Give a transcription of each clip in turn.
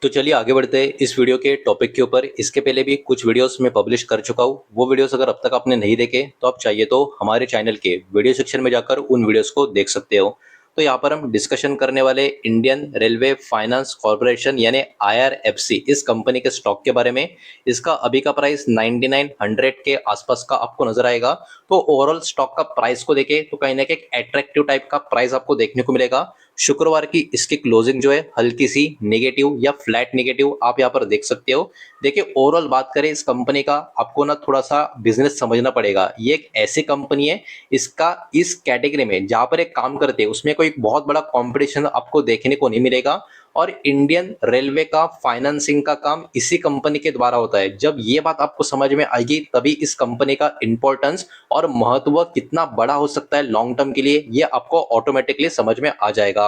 तो चलिए आगे बढ़ते हैं इस वीडियो के टॉपिक के ऊपर। इसके पहले भी कुछ वीडियोस मैं पब्लिश कर चुका हूँ। वो वीडियोस अगर अब तक आपने नहीं देखे तो आप चाहिए तो हमारे चैनल के वीडियो सेक्शन में जाकर उन वीडियोस को देख सकते हो। तो यहाँ पर हम डिस्कशन करने वाले इंडियन रेलवे फाइनेंस कॉर्पोरेशन यानी IRFC इस कंपनी के स्टॉक के बारे में। इसका अभी का प्राइस 9900 के आसपास का आपको नजर आएगा। तो ओवरऑल स्टॉक का प्राइस को देखे तो कहीं ना कहीं एक अट्रैक्टिव टाइप का प्राइस आपको देखने को मिलेगा। शुक्रवार की इसकी क्लोजिंग जो है हल्की सी नेगेटिव या फ्लैट नेगेटिव आप यहाँ पर देख सकते हो। देखिए ओवरऑल बात करें इस कंपनी का, आपको ना थोड़ा सा बिजनेस समझना पड़ेगा। ये एक ऐसी कंपनी है, इसका इस कैटेगरी में जहां पर एक काम करते हैं उसमें कोई बहुत बड़ा कंपटीशन आपको देखने को नहीं मिलेगा। और इंडियन रेलवे का फाइनेंसिंग का काम इसी कंपनी के द्वारा होता है। जब ये बात आपको समझ में आएगी तभी इस कंपनी का इंपॉर्टेंस और महत्व कितना बड़ा हो सकता है लॉन्ग टर्म के लिए, ये आपको ऑटोमेटिकली समझ में आ जाएगा।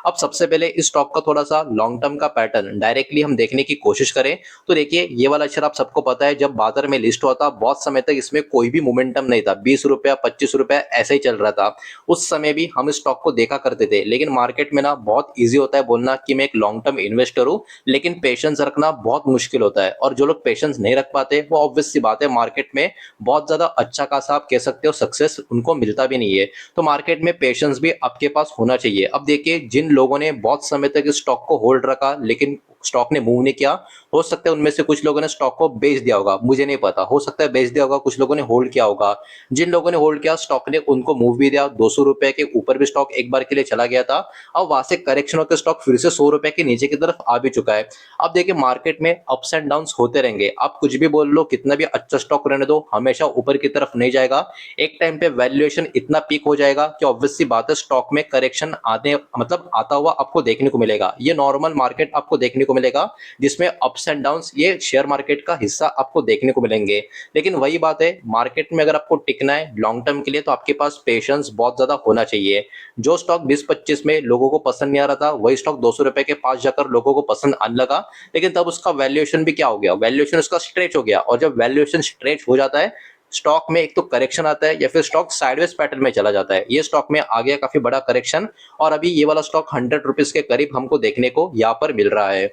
अब सबसे पहले इस स्टॉक का थोड़ा सा लॉन्ग टर्म का पैटर्न डायरेक्टली हम देखने की कोशिश करें तो देखिए ये वाला शेयर आप सबको पता है, जब बाजार में लिस्ट हुआ था बहुत समय तक इसमें कोई भी मोमेंटम नहीं था। 20 रुपया 25 रुपया ऐसे ही चल रहा था। उस समय भी हम इस स्टॉक को देखा करते थे, लेकिन मार्केट में ना बहुत ईजी होता है बोलना कि मैं एक लॉन्ग टर्म इन्वेस्टर हूं, लेकिन पेशेंस रखना बहुत मुश्किल होता है। और जो लोग पेशेंस नहीं रख पाते वो ऑब्वियस सी बात है मार्केट में बहुत ज्यादा अच्छा खासा आप कह सकते हो सक्सेस उनको मिलता भी नहीं है। तो मार्केट में पेशेंस भी आपके पास होना चाहिए। अब देखिए जिन लोगों ने बहुत समय तक इस स्टॉक को होल्ड रखा लेकिन स्टॉक ने मूव नहीं किया, हो सकता है उनमें से कुछ लोगों ने स्टॉक को बेच दिया होगा, मुझे नहीं पता, हो सकता है बेच दिया होगा, कुछ लोगों ने होल्ड किया होगा। जिन लोगों ने होल्ड किया स्टॉक ने उनको मूव भी दिया, 200 रुपए के ऊपर भी स्टॉक एक बार के लिए चला गया था। अब वहां से करेक्शन होकर स्टॉक फिर से 100 रुपए के नीचे की तरफ आ भी चुका है। अब देखिए मार्केट में अप्स एंड डाउन्स होते रहेंगे, आप कुछ भी बोल लो, कितना भी अच्छा स्टॉक रहने दो, हमेशा ऊपर की तरफ नहीं जाएगा। एक टाइम पे वैल्यूएशन इतना पीक हो जाएगा कि ऑब्वियस सी बात है स्टॉक में करेक्शन आने मतलब आता हुआ आपको देखने को मिलेगा। ये नॉर्मल मार्केट आपको देखने को मिलेगा जिसमें अप्स एंड डाउन्स ये शेयर मार्केट का हिस्सा आपको देखने को मिलेंगे। लेकिन वही बात है मार्केट में अगर आपको टिकना है लॉन्ग टर्म के लिए तो आपके पास पेशेंस बहुत ज्यादा होना चाहिए। जो स्टॉक 20-25 में लोगों को पसंद नहीं आ रहा था वही स्टॉक 200 रुपए के पास जाकर लोगों को पसंद आने लगा। लेकिन तब उसका वैल्यूएशन भी क्या हो गया, वैल्यूएशन उसका स्ट्रेच हो गया। और जब वैल्यूएशन स्ट्रेच हो जाता है स्टॉक में एक तो करेक्शन आता है या फिर स्टॉक साइडवेज पैटर्न में चला जाता है। ये स्टॉक में आ गया काफी बड़ा करेक्शन और अभी ये वाला स्टॉक 100 रुपीज के करीब हमको देखने को यहाँ पर मिल रहा है।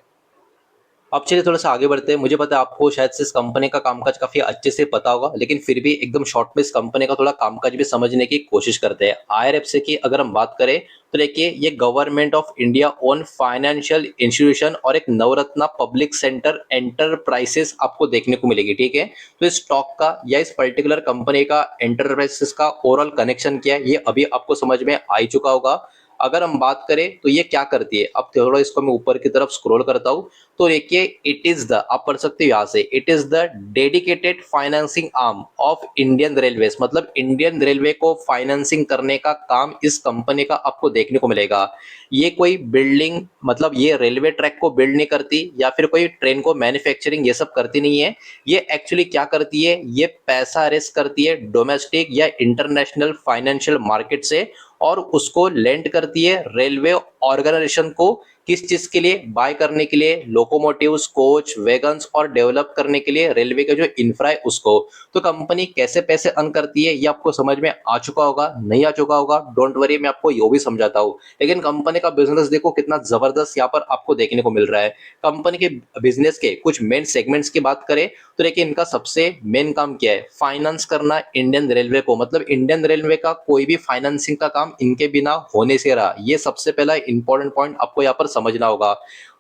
अब चलिए थोड़ा सा आगे बढ़ते हैं। मुझे पता है आपको शायद से इस कंपनी का कामकाज काफी अच्छे से पता होगा, लेकिन फिर भी एकदम शॉर्ट में इस कंपनी का थोड़ा कामकाज भी समझने की कोशिश करते हैं। IRFC की अगर हम बात करें तो देखिए ये government of India own financial institution और एक नवरत्ना पब्लिक सेंटर एंटरप्राइजेस आपको देखने को मिलेगी। ठीक है, तो इस स्टॉक का या इस पर्टिकुलर कंपनी का एंटरप्राइजेस का ओवरऑल कनेक्शन क्या है ये अभी आपको समझ में आ ही चुका होगा। अगर हम बात करें तो ये क्या करती है, अब थोड़ा इसको मैं ऊपर की तरफ स्क्रॉल करता हूं तो देखिए इट इज द, आप पढ़ सकते हो यहां से, it is the dedicated financing arm of Indian railways, मतलब इंडियन रेलवे को फाइनेंसिंग करने का काम इस कंपनी का आपको देखने को मिलेगा। ये कोई बिल्डिंग मतलब ये रेलवे ट्रैक को बिल्ड नहीं करती या फिर कोई ट्रेन को मैन्युफैक्चरिंग ये सब करती नहीं है। ये एक्चुअली क्या करती है, ये पैसा रेस करती है डोमेस्टिक या इंटरनेशनल फाइनेंशियल मार्केट से और उसको लेंड करती है रेलवे ऑर्गेनाइजेशन को। किस चीज के लिए, बाय करने के लिए लोकोमोटिव्स, कोच, वैगन्स और डेवलप करने के लिए रेलवे का जो इंफ्रा है उसको। तो कंपनी कैसे पैसे अर्न करती है ये आपको समझ में आ चुका होगा, नहीं आ चुका होगा डोंट वरी, मैं आपको यो भी समझाता हूँ। लेकिन कंपनी का बिजनेस देखो कितना जबरदस्त यहाँ पर आपको देखने को मिल रहा है। कंपनी के बिजनेस के कुछ मेन सेगमेंट्स की बात करें तो देखिए इनका सबसे मेन काम क्या है, फाइनेंस करना इंडियन रेलवे को, मतलब इंडियन रेलवे का कोई भी फाइनेंसिंग का काम इनके बिना होने से रहा। ये सबसे पहला इंपॉर्टेंट पॉइंट आपको यहाँ पर समझना होगा।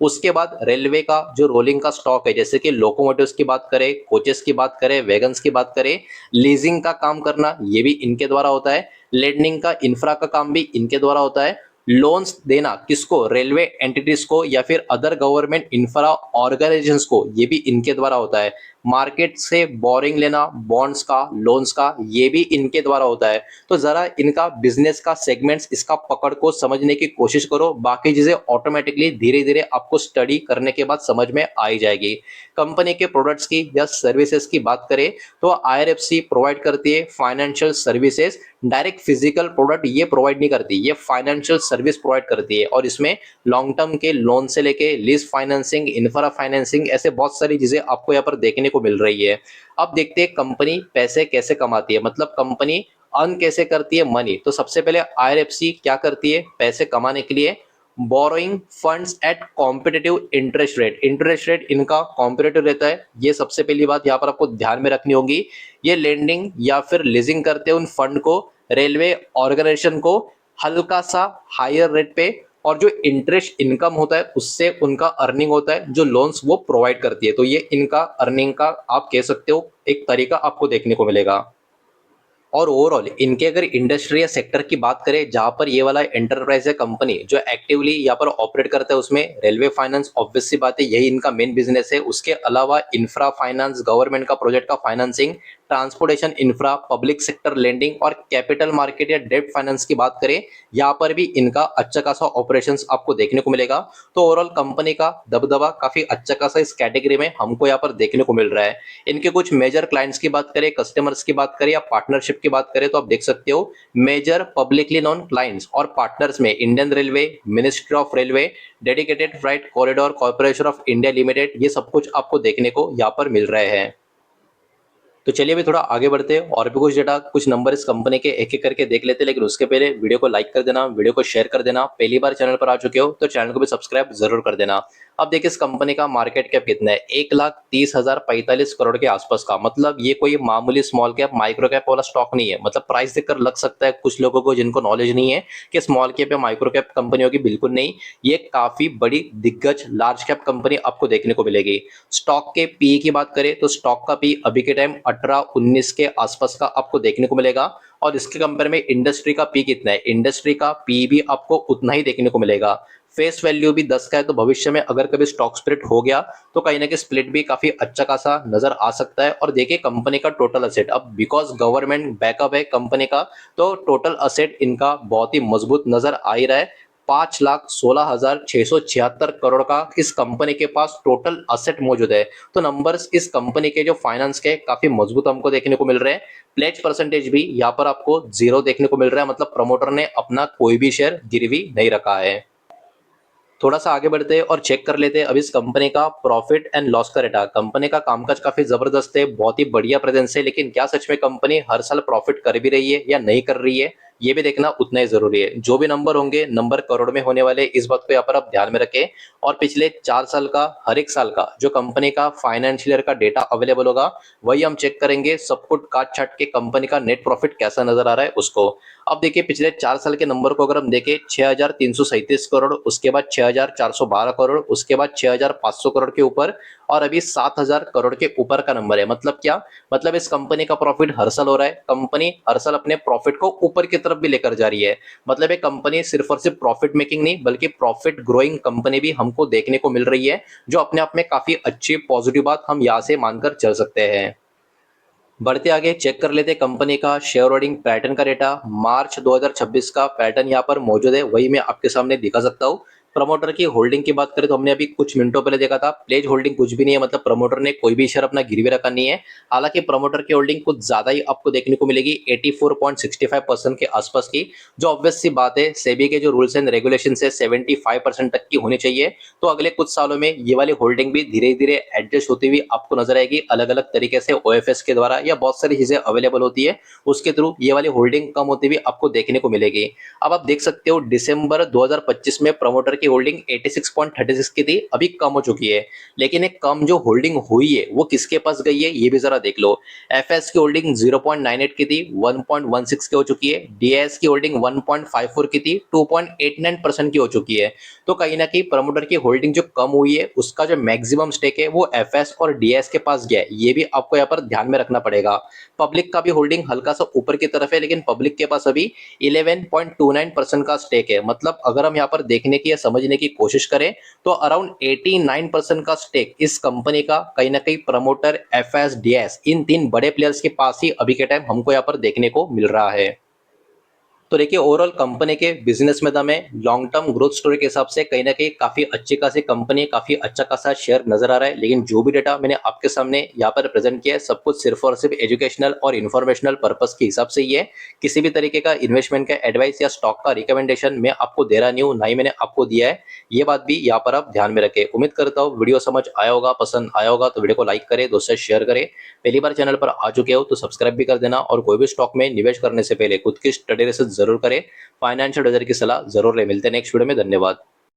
उसके बाद रेलवे का जो रोलिंग का स्टॉक है, जैसे कि लोकोमोटिव्स की बात करें, कोचेस की बात करें, वैगन्स की बात करें, लीजिंग का काम करना ये भी इनके द्वारा होता है। लेंडिंग का इंफ्रा का काम भी इनके द्वारा होता है। लोन्स देना किसको, रेलवे एंटिटीज को या फिर अदर गवर्नमेंट इंफ्रा ऑर्गेनाइजेशंस को, ये भी इनके द्वारा होता है। मार्केट से बोरिंग लेना बॉन्ड्स का, लोन्स का, ये भी इनके द्वारा होता है। तो जरा इनका बिजनेस का सेगमेंट्स इसका पकड़ को समझने की कोशिश करो, बाकी चीजें ऑटोमेटिकली धीरे धीरे आपको स्टडी करने के बाद समझ में आ ही जाएगी। कंपनी के प्रोडक्ट्स की या सर्विसेज की बात करें तो IRFC प्रोवाइड करती है financial services. Direct physical product ये प्रोवाइड नहीं करती, ये फाइनेंशियल सर्विस प्रोवाइड करती है और इसमें लॉन्ग टर्म के लोन से लेके लीज फाइनेंसिंग, इंफ्रा फाइनेंसिंग, ऐसे बहुत सारी चीजें आपको यहाँ पर देखने को मिल रही है। अब देखते हैं कंपनी पैसे कैसे कमाती है, मतलब कंपनी अर्न कैसे करती है मनी। तो सबसे पहले IRFC क्या करती है पैसे कमाने के लिए, borrowing funds at competitive interest rate इनका कॉम्पिटिटिव रहता है। ये सबसे पहली बात यहाँ पर आपको ध्यान में रखनी होगी। ये लेंडिंग या फिर लीजिंग करते हैं उन फंड को रेलवे ऑर्गेनाइजेशन को हल्का सा हायर रेट पे, और जो इंटरेस्ट इनकम होता है उससे उनका अर्निंग होता है जो लोन्स वो प्रोवाइड करती है। तो ये इनका अर्निंग का आप कह सकते हो एक तरीका आपको देखने को मिलेगा। और ओवरऑल इनके अगर इंडस्ट्री या सेक्टर की बात करें जहां पर ये वाला एंटरप्राइज है कंपनी जो एक्टिवली यहाँ पर ऑपरेट करता है, उसमें रेलवे फाइनेंस ऑब्वियस सी बात है यही इनका मेन बिजनेस है। उसके अलावा इंफ्रा फाइनेंस, गवर्नमेंट का प्रोजेक्ट का financing, transportation infra, public sector lending और कैपिटल मार्केट या डेब्ट फाइनेंस की बात करें, यहाँ पर भी इनका अच्छा खासा ऑपरेशंस आपको देखने को मिलेगा। तो ओवरऑल कंपनी का दबदबा काफी अच्छा खासा इस कैटेगरी में हमको यहाँ पर देखने को मिल रहा है। इनके कुछ मेजर क्लाइंट्स की बात करें, कस्टमर्स की बात करें या पार्टनरशिप की बात करें, तो आप देख सकते हो मेजर पब्लिकली नोन क्लाइंट्स और पार्टनर्स में Indian Railway, Ministry of Railway, Dedicated Freight Corridor Corporation of India Limited, ये सब कुछ आपको देखने को यहाँ पर मिल रहे हैं। तो चलिए अभी थोड़ा आगे बढ़ते हैं और भी कुछ डेटा, कुछ नंबर इस कंपनी के एक एक करके देख लेते हैं। लेकिन उसके पहले वीडियो को लाइक कर देना, वीडियो को शेयर कर देना। पहली बार चैनल पर आ चुके हो तो चैनल को भी सब्सक्राइब जरूर कर देना। अब देखिए इस कंपनी का मार्केट कैप कितना है, 1,30,045 करोड़ के आसपास का। मतलब ये कोई मामूली स्मॉल कैप माइक्रो कैप वाला स्टॉक नहीं है। मतलब प्राइस देखकर लग सकता है कुछ लोगों को जिनको नॉलेज नहीं है कि स्मॉल कैप या माइक्रो कैप कंपनी होगी, बिल्कुल नहीं। ये काफी बड़ी दिग्गज लार्ज कैप कंपनी आपको देखने को मिलेगी। स्टॉक के पी की बात करें तो स्टॉक का पी अभी के टाइम 18-19 के आसपास का आपको देखने को मिलेगा। और इसके कंपेयर में इंडस्ट्री का पी कितना है, इंडस्ट्री का पी भी आपको उतना ही देखने को मिलेगा। फेस वैल्यू भी 10 का है। तो भविष्य में अगर कभी स्टॉक स्प्लिट हो गया तो कहीं ना कहीं स्प्लिट भी काफी अच्छा खासा नजर आ सकता है। और देखिए कंपनी का टोटल असेट, अब बिकॉज गवर्नमेंट बैकअप है कंपनी का, तो टोटल असेट इनका बहुत ही मजबूत नजर आ ही रहा है। 5,16,676 करोड़ का इस कंपनी के पास टोटल असेट मौजूद है। तो नंबर्स इस कंपनी के जो फाइनेंस के काफी मजबूत हमको देखने को मिल रहे हैं। प्लेज परसेंटेज भी यहाँ पर आपको 0 देखने को मिल रहा है। मतलब प्रमोटर ने अपना कोई भी शेयर गिरवी नहीं रखा है। थोड़ा सा आगे बढ़ते हैं और चेक कर लेते हैं अब इस कंपनी का प्रॉफिट एंड लॉस का डेटा। कंपनी का कामकाज काफी जबरदस्त है, बहुत ही बढ़िया प्रेजेंस है। लेकिन क्या सच में कंपनी हर साल प्रॉफिट कर भी रही है या नहीं कर रही है, ये भी देखना उतना ही जरूरी है। जो भी नंबर होंगे नंबर करोड़ में होने वाले, इस बात को यहाँ पर आप ध्यान में रखें। और पिछले 4 साल का, हर एक साल का जो कंपनी का फाइनेंशियल ईयर का डेटा अवेलेबल होगा वही हम चेक करेंगे। सब कुछ काट छाट के कंपनी का नेट प्रॉफिट कैसा नजर आ रहा है उसको। अब देखिए पिछले 4 साल के नंबर को अगर हम देखें, 6,337 करोड़, उसके बाद 6,412 करोड़, उसके बाद 6,500 करोड़ के ऊपर, और अभी 7,000 करोड़ के ऊपर का नंबर है। मतलब क्या, मतलब इस कंपनी का प्रॉफिट हर साल हो रहा है। कंपनी हर साल अपने प्रॉफिट को ऊपर की तरफ भी लेकर जा रही है। मतलब ये कंपनी सिर्फ और सिर्फ प्रॉफिट मेकिंग नहीं बल्कि प्रॉफिट ग्रोइंग कंपनी भी हमको देखने को मिल रही है, जो अपने आप में काफी अच्छी पॉजिटिव बात हम यहाँ से मानकर चल सकते हैं। बढ़ते आगे चेक कर लेते कंपनी का शेयर होल्डिंग पैटर्न का डेटा। मार्च 2026 का पैटर्न यहाँ पर मौजूद है, वही मैं आपके सामने दिखा सकता हूँ। प्रमोटर की होल्डिंग की बात करें तो हमने अभी कुछ मिनटों पहले देखा था, प्लेज होल्डिंग कुछ भी नहीं है। मतलब प्रमोटर ने कोई भी शेयर अपना गिरवी रखा नहीं है। हालांकि प्रमोटर की होल्डिंग कुछ ज्यादा ही आपको देखने को मिलेगी, 84.65% के आसपास की, जो ऑब्वियस सी बात है सेबी के जो रूल्स एंड रेगुलेशन है 75% तक की होनी चाहिए। तो अगले कुछ सालों में ये वाली होल्डिंग भी धीरे धीरे एडजस्ट होती हुई आपको नजर आएगी, अलग अलग तरीके से ओएफएस के द्वारा या बहुत सारी चीजें अवेलेबल होती है उसके थ्रू ये वाली होल्डिंग कम होती हुई आपको देखने को मिलेगी। अब आप देख सकते हो दिसंबर 2025 में प्रमोटर की होल्डिंग 86.36 की थी, अभी कम हो चुकी है। लेकिन एक कम जो होल्डिंग हुई है वो किसके पास गई है ये भी जरा देख लो। एफएस की होल्डिंग 0.98 की थी, 1.16 की हो चुकी है। डीएस की होल्डिंग 1.54 की थी, 2.89% की हो चुकी है। तो कहीं ना कहीं प्रमोटर की होल्डिंग जो कम हुई है उसका जो मैक्सिमम स्टेक है वो एफएस और डीएस के पास गया है, ये भी आपको यहाँ पर ध्यान में रखना पड़ेगा। पब्लिक का भी होल्डिंग हल्का सा ऊपर की तरफ है, लेकिन पब्लिक के पास अभी 11.29% का स्टेक है। मतलब अगर हम यहाँ पर देखने की या समझने की कोशिश करें तो अराउंड 89% का स्टेक इस कंपनी का कहीं ना कहीं प्रमोटर, एफएस, डीएस, इन 3 बड़े प्लेयर्स के पास ही अभी के टाइम हमको यहाँ पर देखने को मिल रहा है। तो देखिए ओवरऑल कंपनी के बिजनेस में दम है, लॉन्ग टर्म ग्रोथ स्टोरी के हिसाब से कहीं ना कहीं काफी अच्छी खासी कंपनी, काफी अच्छा खासा शेयर नजर आ रहा है। लेकिन जो भी डेटा मैंने आपके सामने यहाँ पर प्रेजेंट किया है सब कुछ सिर्फ और सिर्फ एजुकेशनल और इन्फॉर्मेशनल पर्पस के हिसाब से ही है। किसी भी तरीके का इन्वेस्टमेंट का एडवाइस या स्टॉक का रिकमेंडेशन मैं आपको दे रहा नहीं हूँ, ना ही मैंने आपको दिया है। ये बात भी यहाँ पर आप ध्यान में रखें। उम्मीद करता हूँ वीडियो समझ आया होगा, पसंद आया होगा। तो वीडियो को लाइक करें, दोस्तों से शेयर करें। पहली बार चैनल पर आ चुके हो तो सब्सक्राइब भी कर देना, और कोई भी स्टॉक में निवेश करने से पहले खुद की स्टडी रिसर्च जरूर करें। फाइनेंशियल एडवाइजर की सलाह जरूर ले। मिलते हैं नेक्स्ट वीडियो में, धन्यवाद।